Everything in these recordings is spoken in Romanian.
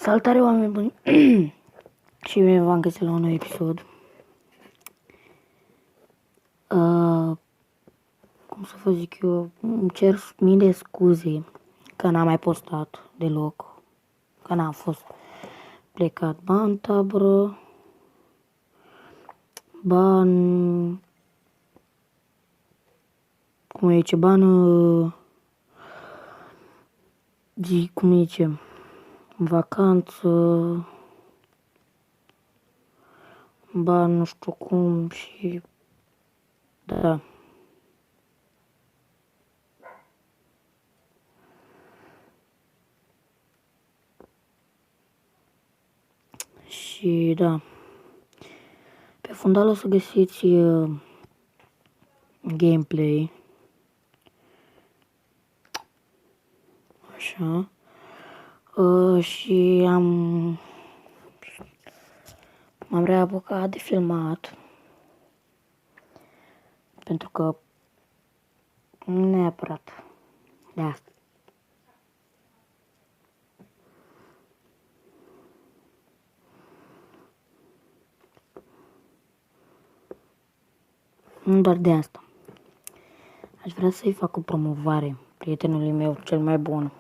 Salutare, oameni buni! Și bine v-am găsit la un nou episod. Cum să vă zic eu, îmi cer mii de scuze că n-am mai postat deloc, că n-am fost plecat ba în tabără, ba în... cum e, ba în... cum e, în vacanță, ba nu știu cum și... da. Și da, pe fundal o să găsiți gameplay, așa, și m-am reapucat de filmat, pentru că nu neapărat de asta. Nu doar de asta. Aș vrea să-i fac o promovare prietenului meu cel mai bun.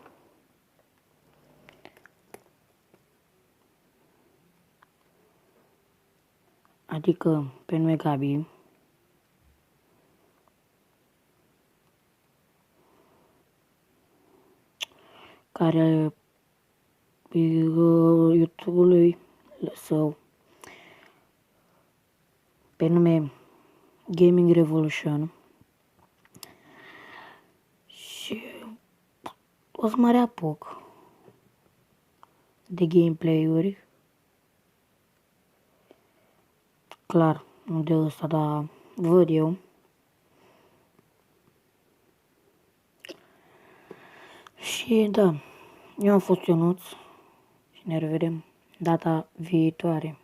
Adică pe nume Gabi. Care YouTube-ului său pe nume Gaming Revolution. Și o să mă reapuc de gameplay-uri. Clar, nu de ăsta, dar văd eu. Și da, eu am fost Ionuț și ne revedem data viitoare.